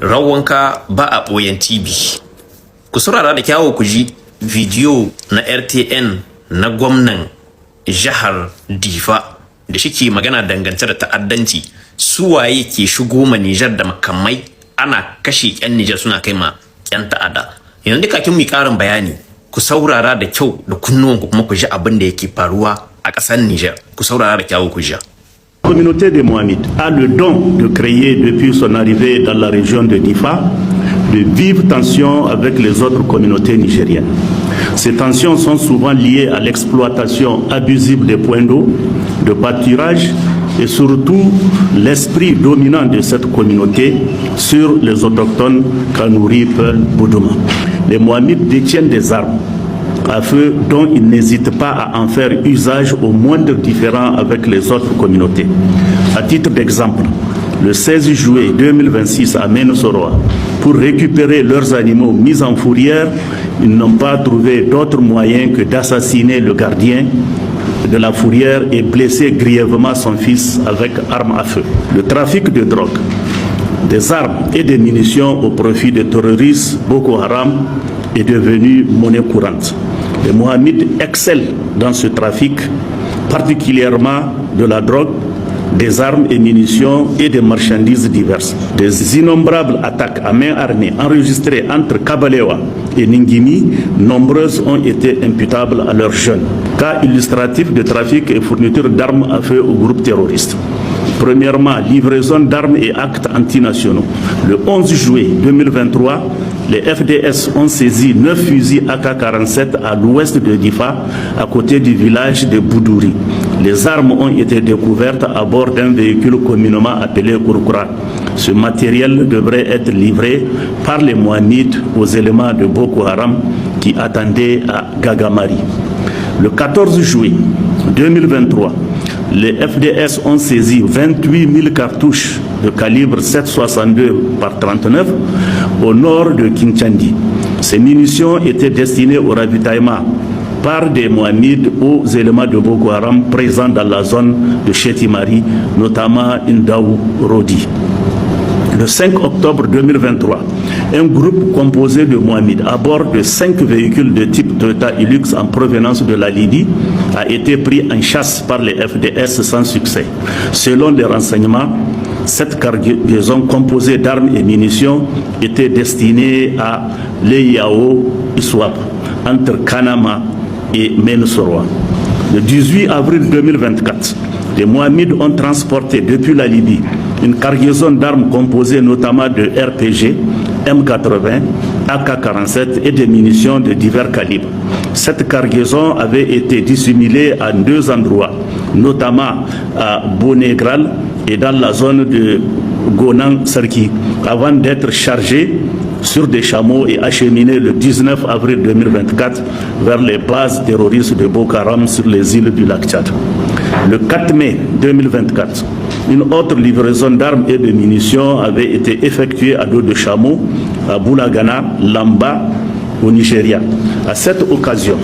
Rawanka ba a ɓoyen TV. Ku saurara da kyawu ku ji bidiyo na RTN na gwamnan jihar Difa da shi ke magana dangance da ta'addanci, su waye ke shigo ma Nijar da makamai ana kashe 'yan Nijar suna kai ma 'yan ta'adda. Yanzu duka kin mu ƙarin bayani, ku saurara da kyau da kunnuwanku kuma ku ji abin da yake faruwa a ƙasar Nijar. Ku saurara da kyawu ku ji. La communauté des Mohamed a le don de créer depuis son arrivée dans la région de Difa de vives tensions avec les autres communautés nigériennes. Ces tensions sont souvent liées à l'exploitation abusive des points d'eau, de pâturage et surtout l'esprit dominant de cette communauté sur les autochtones Kanouri, Peul, Boudouma. Les Mohamed détiennent des armes à feu dont ils n'hésitent pas à en faire usage au moindre différend avec les autres communautés. À titre d'exemple, le 16 juillet 2026 à Ménosoroa, pour récupérer leurs animaux mis en fourrière, ils n'ont pas trouvé d'autre moyen que d'assassiner le gardien de la fourrière et blesser grièvement son fils avec arme à feu. Le trafic de drogue, des armes et des munitions au profit des terroristes Boko Haram est devenu monnaie courante. Les Mohamed excellent dans ce trafic, particulièrement de la drogue, des armes et munitions et des marchandises diverses. Des innombrables attaques à main armée enregistrées entre Kabalewa et Ningimi, nombreuses ont été imputables à leurs jeunes. Cas illustratif de trafic et fourniture d'armes à feu aux groupes terroristes. Premièrement, livraison d'armes et actes antinationaux. Le 11 juillet 2023, les FDS ont saisi 9 fusils AK-47 à l'ouest de Difa, à côté du village de Boudouri. Les armes ont été découvertes à bord d'un véhicule communément appelé Kourkoura. Ce matériel devrait être livré par les Mohamed aux éléments de Boko Haram qui attendaient à Gagamari. Le 14 juillet 2023, les FDS ont saisi 28 000 cartouches de calibre 7,62 par 39 au nord de Kinchandi. Ces munitions étaient destinées au ravitaillement par des Mohamed aux éléments de Boko Haram présents dans la zone de Chetimari, notamment Indaou Rodi. Le 5 octobre 2023, un groupe composé de Mohamed à bord de 5 véhicules de type Toyota Hilux en provenance de la Libye a été pris en chasse par les FDS sans succès. Selon les renseignements, cette cargaison composée d'armes et munitions était destinée à Leyao Iswap, entre Kanama et Ménosoroa. Le 18 avril 2024, les Mohamed ont transporté depuis la Libye une cargaison d'armes composée notamment de RPG, M80, AK-47 et de munitions de divers calibres. Cette cargaison avait été dissimulée à 2 endroits, notamment à Bonegral et dans la zone de Gonan-Sarki, avant d'être chargée sur des chameaux et acheminée le 19 avril 2024 vers les bases terroristes de Boko Haram sur les îles du lac Tchad. Le 4 mai 2024, une autre livraison d'armes et de munitions avait été effectuée à dos de chameau à Boulagana, Lamba, au Nigeria. À cette occasion,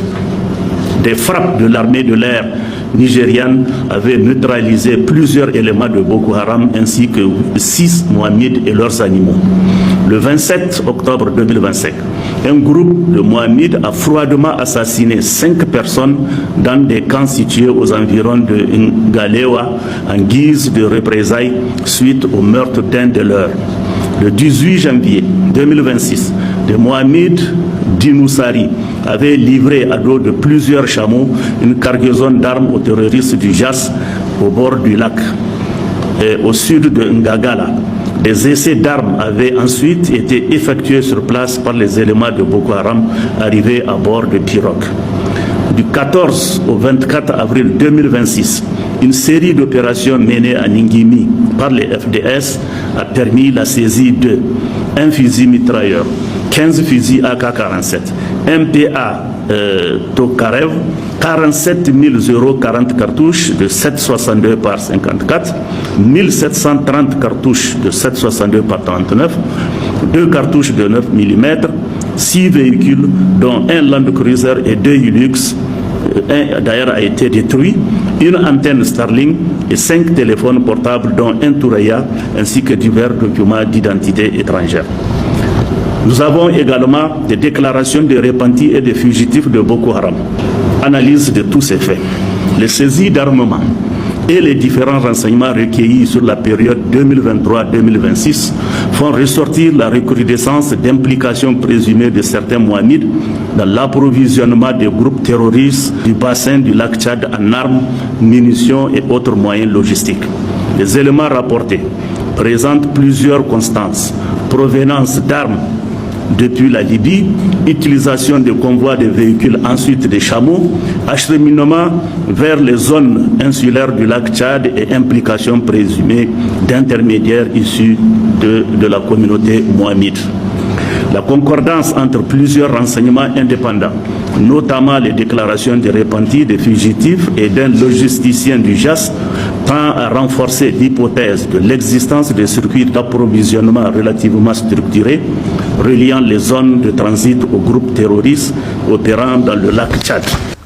des frappes de l'armée de l'air nigériane avaient neutralisé plusieurs éléments de Boko Haram ainsi que 6 Mohamed et leurs animaux. Le 27 octobre 2025, un groupe de Mohamed a froidement assassiné 5 personnes dans des camps situés aux environs de Ngalewa en guise de représailles suite au meurtre d'un de leurs. Le 18 janvier 2026, des Mohamed Dinoussari avaient livré à dos de plusieurs chameaux une cargaison d'armes aux terroristes du JAS au bord du lac et au sud de Ngagala. Des essais d'armes avaient ensuite été effectués sur place par les éléments de Boko Haram arrivés à bord de pirogues. Du 14 au 24 avril 2026, une série d'opérations menées à Ningimi par les FDS a permis la saisie de 1 fusil mitrailleur, 15 fusils AK-47, MPA Tokarev, 47 040 cartouches de 7,62 par 54, 1730 cartouches de 7,62 par 39, 2 cartouches de 9 mm, 6 véhicules dont un Land Cruiser et 2 Hilux d'ailleurs a été détruit, une antenne Starlink et 5 téléphones portables dont un Thuraya ainsi que divers documents d'identité étrangère. Nous avons également des déclarations de repentis et de fugitifs de Boko Haram. Analyse de tous ces faits. Les saisies d'armement et les différents renseignements recueillis sur la période 2023-2026 font ressortir la recrudescence d'implications présumées de certains Mohamed dans l'approvisionnement des groupes terroristes du bassin du lac Tchad en armes, munitions et autres moyens logistiques. Les éléments rapportés présentent plusieurs constances: provenance d'armes depuis la Libye, utilisation de convois de véhicules, ensuite des chameaux, acheminement vers les zones insulaires du lac Tchad et implication présumée d'intermédiaires issus de la communauté mohamite. La concordance entre plusieurs renseignements indépendants, notamment les déclarations de repentis, des fugitifs et d'un logisticien du JAS, tend à renforcer l'hypothèse de l'existence de circuits d'approvisionnement relativement structurés reliant les zones de transit aux groupes terroristes opérant dans le lac Tchad.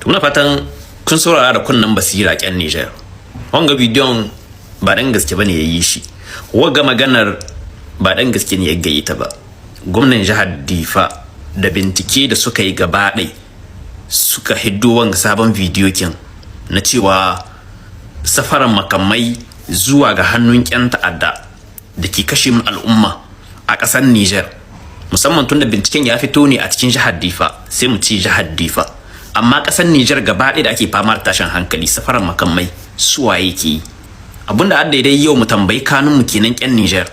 Muna fatan kun saurara da kunnan basira ƙyan Niger. Wanga bidiyon ba dan gaske bane yayi shi. Waga maganar ba dan gaske ne ya gayyata ba. Gwamnan jihar Difa da bincike da suka yi gaba ɗai suka hiddo wanga sabon bidiyo kin na cewa safaran makamai zuwa ga hannun ƴan ta'adda da ke kashe mun al'umma a ƙasar Niger. Musamman tun da binciken ya fito ne a cikin jihar Difa, sai mu ci jihar Difa. Amma ƙasar Niger gaba ɗaya da ake fama da tashin hankali safaran makamai suwaye ke yi. Abinda adda dai yau mu tambayi kanun mu kenan ƴan Niger,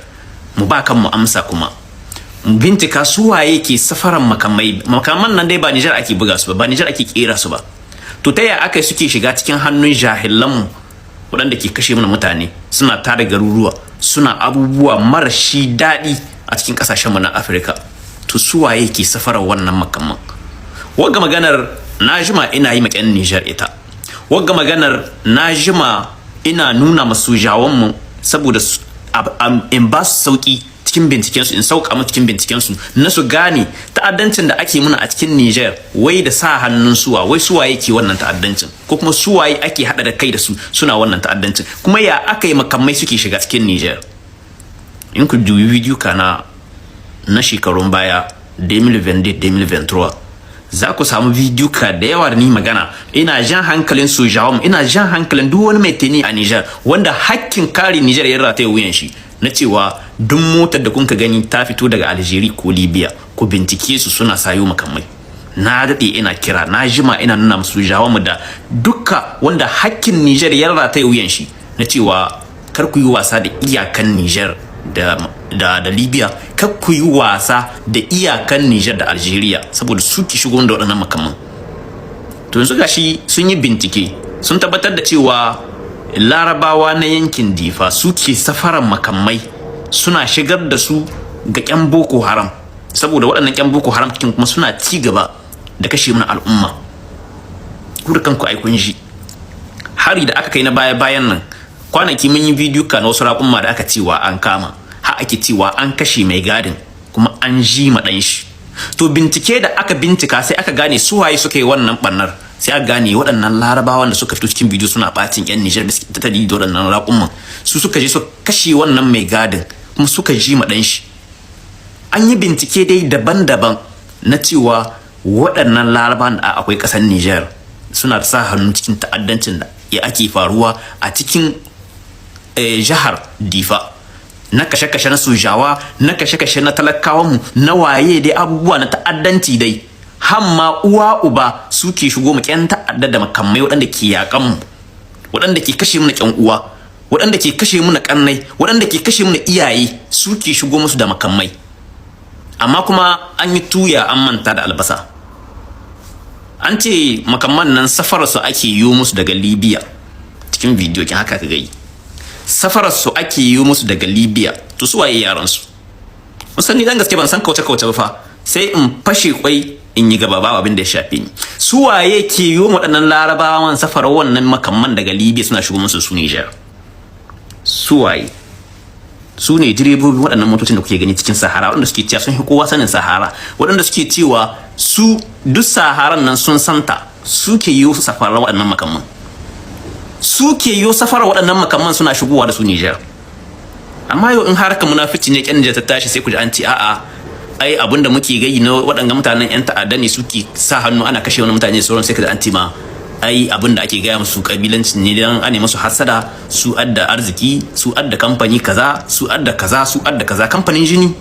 mu ba kan mu amsa kuma. Mu bincika suwaye ke safaran makamai. Makaman nan dai ba Niger ake buga su ba Niger ake kera su ba. To ta yaya aka suke shiga cikin hannun jahilan mu waɗanda ke kashe mana mutane, suna tare garuruwa, suna abubuwa marashi daɗi a cikin kasashenmu na Afirka? To suwaye ke safarar wannan makamman? Wagga maganar na jima ina yi maƙyan Niger ita. Wagga maganar na jima ina nuna masu jawanmu saboda in ba su sauki cikin bincikensu, in sauka mu cikin bincikensu na su gane ta'addancin da ake muna a cikin Niger wai da sa hannun suwa, wai suwaye ke wannan ta'addancin, ko kuma suwaye ake hada da kai da su suna wannan ta'addancin, kuma ya aka yi makamai suke shiga cikin Niger. In ku dubi bidiyo kana na shekarun baya 2022-2023 za ku samu bidiyo ka da yawa da ni magana ina jan hankalin sojawan, ina jan hankalin duk wani mai teni a Niger wanda hakkin kare Niger ya rataye wuyan shi, na cewa duk motar da kun ka gani ta fito daga Algeria ko Libya ku bincike su, suna sayo makamai. Na dade ina kira, na jima ina nuna musu jawamu da dukka wanda hakkin Niger ya rataye wuyan shi, na cewa kar ku yi wasa da iyakan Niger da Libya, kar ku yi wasa da iyakan Niger da Algeria saboda su ki shigo da waɗannan makaman. To yanzu gashi sun yi bincike sun tabbatar da cewa Larabawa na yankin Difa suke safaran makamai suna shigar da su ga ƴan Boko Haram, saboda waɗannan ƴan Boko Haram cikin kuma suna ci gaba da kashe mana al'umma. Ku da kanku ai kun ji hari da aka kai na baya-bayan nan. Kwanaki mun yi bidiyo kan wasu raƙumma da aka cewa an kama, har ake cewa an kashe mai gadin kuma an ji ma ɗan shi. To bincike da aka bincika sai aka gane su waye suka yi wannan ɓannar, sai aka gane waɗannan Larabawan da suka fito cikin bidiyo suna ɓacin ƴan Niger da suke ta da waɗannan raƙumman, su suka je su kashe wannan mai gadin kuma suka ji ma ɗan shi. An yi bincike dai daban-daban na cewa waɗannan Larabawan da akwai ƙasar Niger suna da sa hannu cikin ta'addancin da ake faruwa a cikin jihar Difa, na kashe-kashe na sojawa, na kashe-kashe na talakawanmu, na waye dai abubuwa na ta'addanci dai. Hamma uwa uba suke shigo mu ƴan ta'adda da makamai waɗanda ke yakan mu, waɗanda ke kashe mu na ƴan uwa, waɗanda ke kashe mu na kannai, waɗanda ke kashe mu na iyaye, suke shigo musu da makamai. Amma kuma an yi tuya an manta da albasa. An ce makamman nan safararsu ake yi musu daga Libya, cikin bidiyo kin haka ka gai. Safararsu ake yi musu daga Libya. To su waye yaran su? Musan ni dan gaske ban san kauce-kauce ba fa. Sai in fashe kwai in yi gaba babu abin da ya shafe ni. Su waye ke yi waɗannan Larabawan safarar wannan makamman daga Libya suna shigo musu su Niger? Su waye? Su ne direbobi waɗannan motocin da kuke gani cikin Sahara, waɗanda suke cewa sun fi kowa sanin Sahara, waɗanda suke cewa su duk Saharan nan sun santa suke yi safarar waɗannan makamman, suke yi safarar waɗannan makamman suna shigowa da su Niger. Amma yau in harkar munafici ne kyan ta tashi sai ku ji an ce a'a ai abinda muke gayi na waɗannan mutanen yan ta'adda ne suke sa hannu ana kashe wani mutane sauran sai ka ji an ce ma ai abinda ake gaya musu kabilanci ne dan ane musu hasada, su adda arziki, su adda kamfani kaza, su adda kaza, su adda kaza. Kamfanin jini,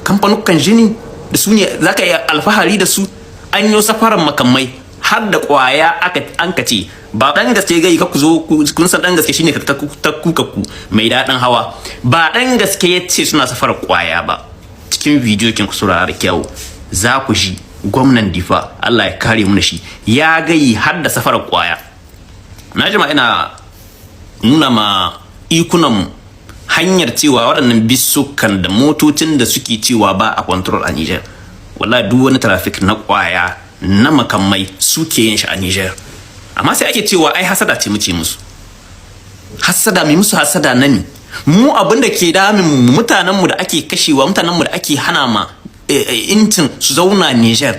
kamfanukan jini da su ne zaka yi alfahari da su. An yi safaran makamai har da kwaya an ka ce ba dan gaske gai ka ku zo kun san dan gaske shine ta kuka ku mai daɗin hawa. Ba dan gaske yace suna safarar kwaya ba. Cikin bidiyo kin ku saurara kyau za ku ji gwamnan Difa Allah ya kare mu da shi ya gayi har da safarar kwaya. Na jima ina nuna ma ikunan hanyar cewa waɗannan bisukan da motocin da suke cewa ba a control a Niger, wallahi duk wani traffic na kwaya na makamai suke yin shi a Niger. Amma sai ake cewa ai hasada ce muke musu. Hasada mai musu hasada nani? Mu abinda ke damin mutanen mu da ake kashewa, mutanen mu da ake hana ma intin su zauna Niger,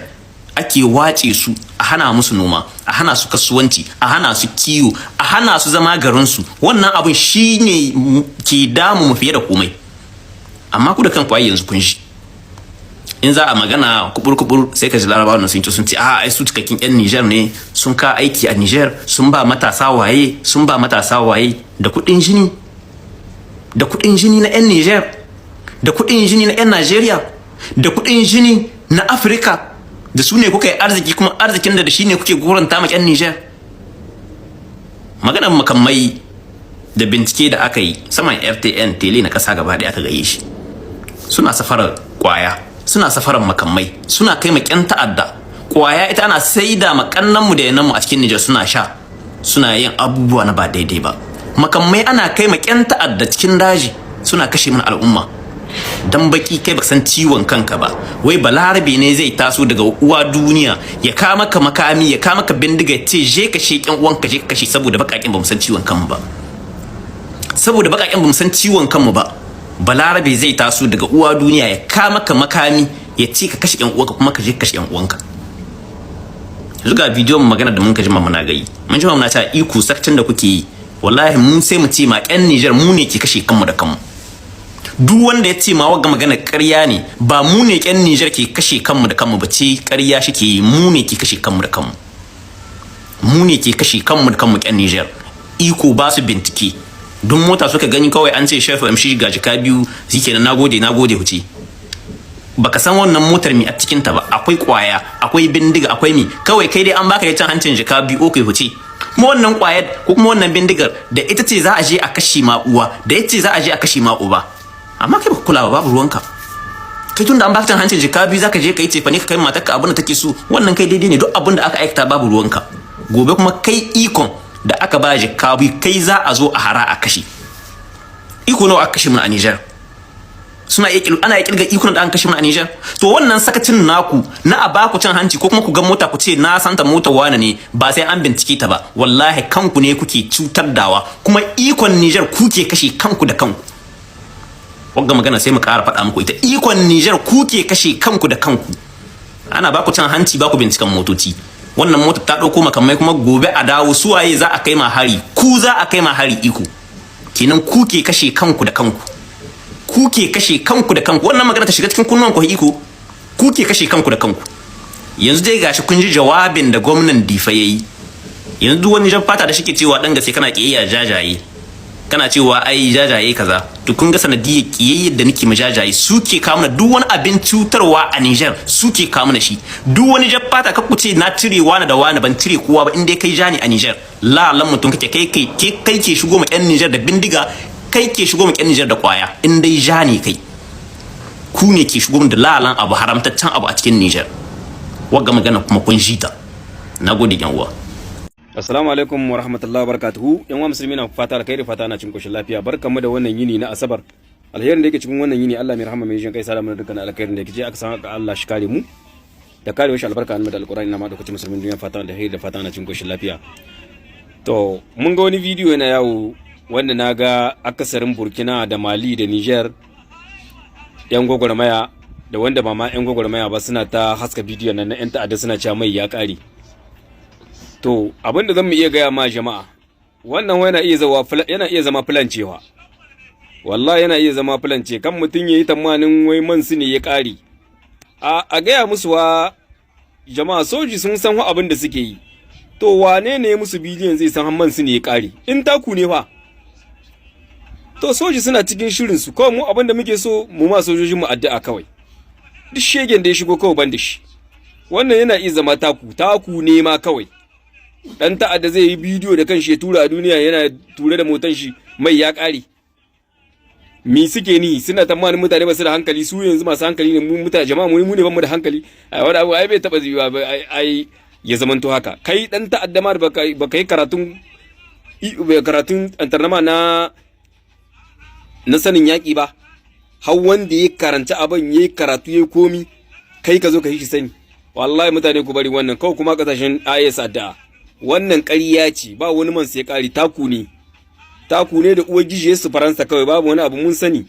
ake wace su, a hana musu noma, a hana su kasuwanci, a hana su kiwo, a hana su zama garin su. Wannan abin shine ke damu mu fiye da komai. Amma ku da kanku ai yanzu kun shi. In za a magana kubur sai ka ji larabawa sun ce a ai su cikakken yan Niger ne, sun ka aiki a Niger, sun ba matasa waye, sun ba matasa waye da kudin jini, da kudin jini na yan Niger, da kudin jini na yan Nigeria, da kudin jini na Africa, da su ne kuka yi arziki, kuma arzikin da shi ne kuke goranta ma yan Niger. Maganar makamai da bincike da aka yi saman RTN tele na kasa gaba da aka gaye shi, suna safarar kwaya, suna safarar makamai, suna kai maƙyan ta'adda. Kwaya ita ana saida makannanmu da yananmu a cikin Niger suna sha, suna yin abubuwa na ba daidai ba. Makamai ana kai maƙyan ta'adda cikin daji suna kashe mana al'umma. Dan baki kai baka san ciwon kanka ba, wai balarabe ne zai taso daga uwa duniya ya kama ka makami, ya kama ka bindiga, ya ce je ka sheƙen uwanka, je ka kashe, saboda bakakin ba mu san ciwon kanmu ba, saboda bakakin ba mu san ciwon kanmu ba. Balarabe zai taso daga uwa duniya ya kama ka makami, ya ce ka kashe yan uwanka, kuma ka je ka kashe yan uwanka. Yanzu ga bidiyon magana da mun ka jima muna gayi, mun jima muna ta iko sakcin da kuke yi, wallahi mun sai mu ce ma ƴan Niger mu ne ke kashe kanmu da kanmu. Duk wanda ya ce ma wagga magana ƙarya ne, ba mu ne ƴan Niger ke kashe kanmu da kanmu ba, ce ƙarya shike yi, mu ne ke kashe kanmu da kanmu. Mu ne ke kashe kanmu da kanmu ƴan Niger. Iko ba su bincike. Duk mota suka gani kawai an ce chef MG ga jika biyu, shikenan nagode huce. Baka san wannan motar mi a cikin ta ba, akwai kwaya, akwai bindiga, akwai mi, kawai kai dai an baka yacin hancin jika biyu okay huce. Kuma wannan kwayar ko kuma wannan bindigar da ita ce za a je a kashe ma uwa, da ita ce za a je a kashe ma uba. Amma kai baka kula ba, babu ruwanka. Kai tunda an baka yacin hancin jika biyu zaka je kai ce fa ne ka kai matarka abin da take so, wannan kai daidai ne, duk abin da aka aikata babu ruwanka. Gobe kuma kai ikon da aka ba jika biyu kai za a zo a hara a kashe. Iko nawa aka kashe mun a Niger? Ana kirga ikon da an kashe mun a Niger? To wannan sakacin naku na a baku cin hanci ko kuma ku ga mota ku ce na santa mota wane ne, ba sai an bincike ta ba, wallahi kanku ne kuke cutar dawa, kuma ikon Niger kuke kashe kanku da kanku. Wagga magana sai mu ƙara faɗa muku ita, ikon Niger kuke kashe kanku da kanku. Ana baku cin hanci, baku binciken motoci. Wannan mota ta ɗauko makamai, kuma gobe a dawo suwaye za a kai ma hari, ku za a kai ma hari iko. Kenan kuke kashe kanku da kanku, kuke kashe kanku da kanku. Wannan magana ta shiga cikin kunnuwan ku iko, kuke kashe kanku da kanku. Yanzu dai gashi kun ji jawabin da gwamnan Difa yayi. Yanzu duk wani fata da shike cewa dan gaske kana kiyayya jajaye, kana cewa ai jajaye kaza, to kun ga sanadiyar kiyayyar da nake majajaye suke kawo mana duk wani abin cutarwa a Niger, suke kawo mana shi. Duk wani fata ka ku ce na cire wani da wani, ban cire kowa ba, inda kai jani a Niger. Lan mutum kake kai ke shigo ma ƴan Niger da bindiga, kai ke shigo ma ƴan Niger da kwaya, in dai jani kai. Ku ne ke shigo da lalan abu, haramtaccen abu a cikin Niger. Wagga magana kuma kun jita. Nagode yan uwa. Assalamu alaikum wa rahmatullahi wa barakatuhu. Yan uwa musulmi na fata alkhairi, fata na cin koshin lafiya. Barkamu da wannan yini na Asabar. Alherin da yake cikin wannan yini Allah mai rahama mai jin kai salamu da dukkan alkhairin da yake je aka san haka Allah shi kare mu. Da kare shi albarka annabi da alqur'ani na ma da kuce musulmin duniya, fata da alheri da fata na cin koshin lafiya. To mun ga wani bidiyo yana yawo wanda na ga akasarin Burkina da Mali da Niger yan gwagwarmaya da wanda ba ma yan gwagwarmaya ba suna ta haska bidiyon nan na yan ta'adda suna cewa mai ya kare. to abinda zan mu iya gaya ma jama'a, wannan yana iya zama filancewa, wallahi yana iya zama filance, kan mutum yayi tamanin wai man su ne ya ƙari. A gaya musu wa jama'a, soji sun san abin da suke yi, to wane ne musu bidiyon zai san man su ne ya ƙari? In taku ne fa, to soji suna cikin shirin su, kawai mu abin da muke so mu ma sojojin mu addu'a kawai, duk shegen da ya shigo kawai ban da shi. Wannan yana iya zama taku ne ma kawai. Dan ta'adda zai yi bidiyo da kanshi ya tura a duniya, yana ture da motan shi mai ya ƙare. Mi suke ni? Suna tamanin mutane ba su da hankali, su yanzu masu hankali ne, mu mutane jama'a mu ne ban mu da hankali. Wani abu ai bai taba zuwa ba, ai ya zamanto haka. Kai dan ta'adda ma baka yi karatun antarnama na sanin yaƙi ba, har wanda ya karanta abin yayi karatu yayi komi, kai ka zo ka yi shi sani. Wallahi mutane ku bari wannan, kawai kuma kasashen IS addu'a. Wannan ƙarya ce, ba wani man sai ƙari, taku ne da uwar gije su Faransa kawai, babu wani abu mun sani.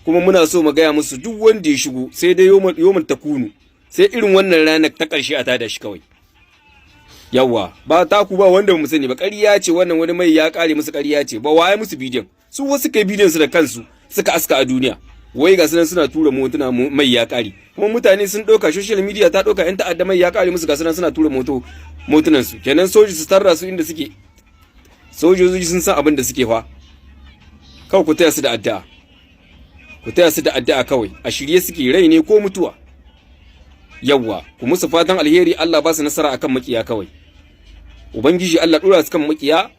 Kuma muna so mu gaya musu duk wanda ya shigo sai dai yomin takunu, sai irin wannan ranar ta ƙarshe a tada shi kawai. Yawwa, ba taku ba wanda mu sani ba, ƙarya ce wannan, wani mai ya ƙare musu, ƙarya ce, ba waye musu bidiyon, su wasu kai bidiyon su da kansu suka aska a duniya. Wai ga sunan suna tura motuna mai ya ƙare, kuma mutane sun ɗauka, social media ta ɗauka yan ta'adda mai ya ƙare musu, ga sunan suna tura motunan su. Kenan soji su tarra su inda suke, sojoji sun san abin da suke fa. Kawai ku taya su da addu'a, kawai a shirye suke, rai ne ko mutuwa. Yawwa, ku musu fatan alheri, Allah ba su nasara akan makiya kawai. Ubangiji Allah dora su kan makiya,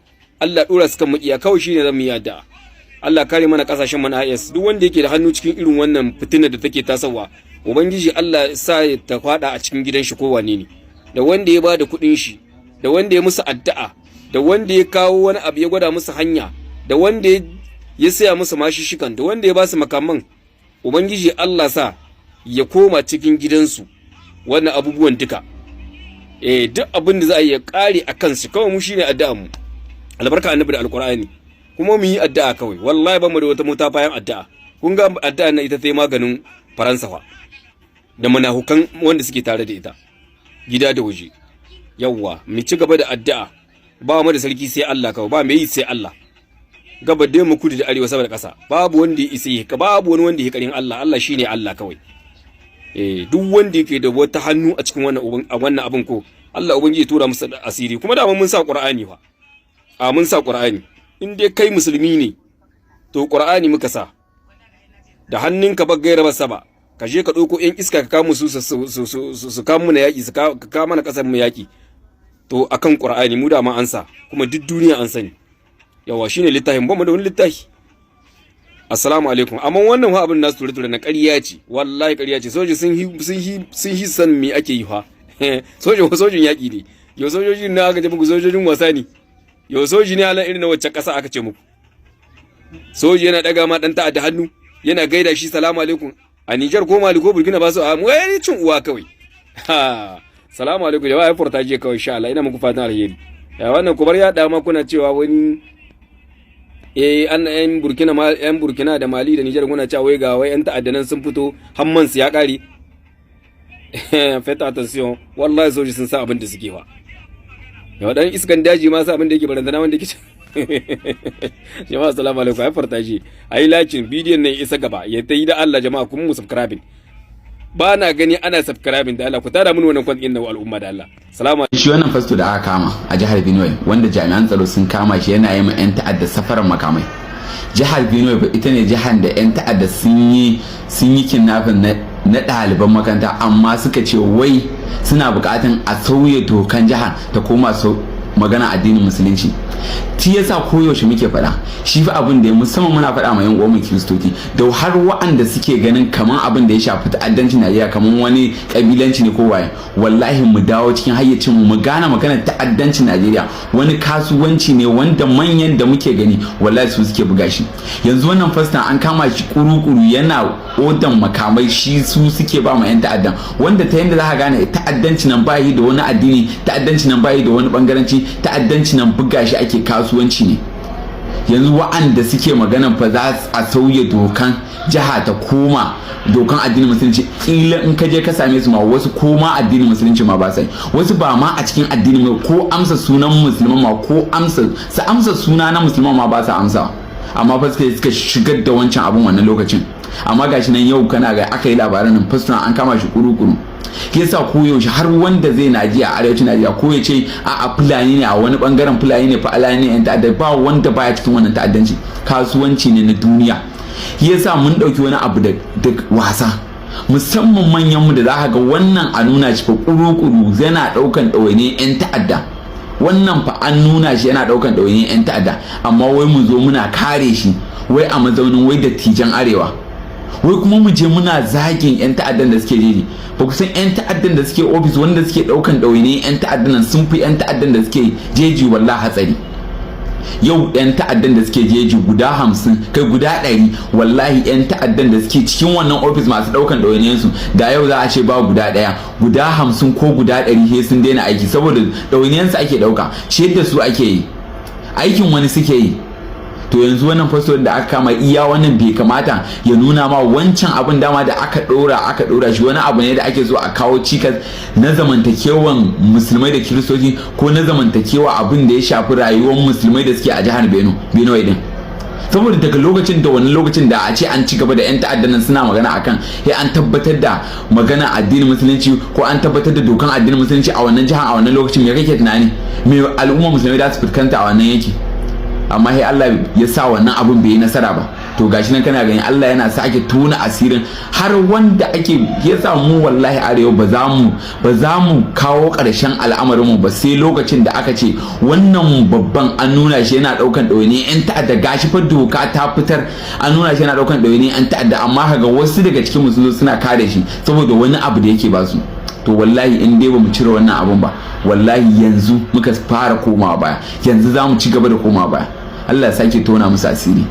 kawai shine zan yi addu'a. Allah kare mana kasashen mu na IS, duk wanda yake da hannu cikin irin wannan fitinar da take tasowa, Ubangiji Allah sa ta fada a cikin gidan shi ko wane ne. Da wanda ya bada kuɗin shi, da wanda ya musu addu'a, da wanda ya kawo wani abu ya gwada musu hanya, da wanda ya saya musu mashishikan, da wanda ya ba su makaman, Ubangiji Allah sa ya koma cikin gidansu wannan abubuwan duka. Duk abin da za a yi ya kare a kansu, kawai mu shine addu'a mu. Albarka annabi da alqur'ani. Kuma mu yi addu'a kawai, wallahi ba mu da wata mota bayan addu'a. Kun ga addu'a na ita ta maganin Faransa fa, da munafukan wanda suke tare da ita, gida da waje. Yawwa, mu ci gaba da addu'a, ba mu da sarki sai Allah kawai, ba mai yi sai Allah. Gaba da mu kudu da arewa saboda ƙasa, babu wanda ya isa, babu wani wanda ya karin Allah, Allah shine Allah kawai. Duk wanda yake da wata hannu a cikin wannan abin ko, Allah ubangiji ya tura musu asiri. Kuma da mun sa Qur'ani fa, mun sa Qur'ani. In dai kai musulmi ne, to Qur'ani muka sa, da hannunka ba gaira ba saba, ka je ka ɗauko ƴan iska ka kama su kama mana yaƙi, su kama mana ƙasar mu yaƙi, to akan Qur'ani mu da ma an sa, kuma duk duniya an sani. Yawa shine littafin, ba mu da wani littafi. Assalamu alaikum. Amma wannan wa abin nasu ture na ƙarya ce, wallahi ƙarya ce. Soji sun hi san me ake yi fa. Sojin yaƙi ne. Yau sojojin na aka ce muku sojojin wasa ne. Yau soji ne halan irin na wacce ƙasa aka ce muku. Soji yana ɗaga ma ɗan ta'adda hannu, yana gaida shi salamu alaikum. A Nijar ko Mali ko Burkina Faso, mu yayi cin uwa kawai. Salamu alaikum, jama'a ya furta je kawai insha Allah, ina muku fatan alheri. Wannan ku bar yaɗa ma kuna cewa wani yan Burkina da Mali da Nijar kuna cewa wai ga wai yan ta'addanan sun fito, hamman su ya ƙare. Faites attention, wallahi soji sun sa abin da suke fa. Yau dan iskan daji ma sa abin da yake barantana wanda yake. Jama'a assalamu alaikum, ai fartaji, ai lakin bidiyon nan isa gaba, ya tayi da Allah jama'a kuma mu subscribe. Ba na gani ana subscribing da Allah, ku tada mun wannan kwantin na al'umma da Allah. Salamu alaikum. Shi wannan fasto da aka kama a jihar Benue, wanda jami'an tsaro sun kama shi yana yi ma 'yan ta'adda safarar makamai. Jihar Benue ba ita ne jihar da 'yan ta'adda sun yi kidnapping na ɗaliban makaranta, amma suka ce wai suna buƙatan a sauya dokan jihar ta koma magana addinin musulunci. Shi yasa koyaushe muke faɗa, shi fa abin da musamman muna faɗa ma yan uwan kiristoci da har waɗanda suke ganin kaman abin da ya shafi ta'addancin Najeriya kaman wani kabilanci ne ko waye, wallahi mu dawo cikin hayyacin mu gane maganar ta'addancin Najeriya wani kasuwanci ne wanda manyan da muke gani wallahi su suke buga shi. Yanzu wannan fastan an kama shi kuru-kuru yana odan makamai, shi su suke ba ma yan ta'addan, wanda ta yanda za ka gane ta'addanci nan ba yi da wani addini, ta'addanci nan ba yi da wani bangaranci, ta'addanci nan buga shi ake kasuwanci ne. Yanzu wa'anda suke maganan fa za a sauya dokan jiha ta koma dokan addinin musulunci, kila in ka je ka same su ma wasu koma addinin musulunci ma ba sai, wasu ba ma a cikin addinin ko amsa sunan musulman ma ko amsa suna na musulman ma ba sa amsa, amma fa suka shigar da wancan abun wannan lokacin. Amma gashi nan yau kana ga aka yi labaran nan fastuna an kama shi kuru-kuru. Yasa ko yaushe har wanda zai naji a arewacin Najeriya ko ya ce a Fulani ne, a wani bangaren Fulani ne, Fulani ne yan ta'adda, ba wanda baya cikin wannan ta'addanci, kasuwanci ne na duniya. Yasa mun dauki wani abu da wasa, musamman manyanmu da za ga wannan a nuna shi fa kuru-kuru yana daukan ɗawainiyar yan ta'adda, wannan fa an nuna shi yana daukan ɗawainiyar yan ta'adda, amma wai mu zo muna kare shi wai a mazaunin wai dattijan arewa, wai kuma mu je muna zagin yan ta'addan da suke jeji. Ba ku san yan ta'addan da suke ofis wanda suke daukan ɗawainiyar yan ta'addan nan sun fi yan ta'addan da suke jeji wallahi hatsari. Yau yan ta'addan da suke jeji guda 50 kai guda 100 wallahi yan ta'addan da suke cikin wannan ofis masu daukan ɗawainiyar su da yau za a ce ba guda 1, guda 50 ko guda 100 sai sun daina aiki, saboda ɗawainiyar su ake dauka, shi da su ake yi, aikin wani suke yi. To yanzu wannan fasfo da aka kama iya wannan bai kamata ya nuna ma wancan abin dama da aka dora shi wani abu ne da ake so a kawo cikas na zamantakewan musulmai da kiristoci, ko na zamantakewa abin da ya shafi rayuwar musulmai da suke a jihar Benue din. Saboda daga lokacin da wani lokacin da a ce an ci gaba da yan ta'addan nan suna magana akan ya an tabbatar da magana addinin musulunci ko an tabbatar da dokan addinin musulunci a wannan jihar a wannan lokacin, me kake tunani me al'umma musulmai da su fuskanta a wannan yake? Amma sai Allah ya sa wannan abun bai yi nasara ba. To gashi nan kana gani Allah yana sake tona asirin har wanda ake yasa mu wallahi arewa ba za mu kawo ƙarshen al'amarin mu ba sai lokacin da aka ce wannan babban an nuna shi yana daukan ɗawaini yan ta'adda, gashi fa doka ta fitar an nuna shi yana daukan ɗawaini yan ta'adda, amma kaga wasu daga cikin musulmi suna kare shi saboda wani abu da yake ba su. To wallahi in dai bamu cire wannan abun ba, wallahi yanzu muka fara komawa baya, yanzu za mu ci gaba da komawa baya. Allah ya sake tona musu asiri.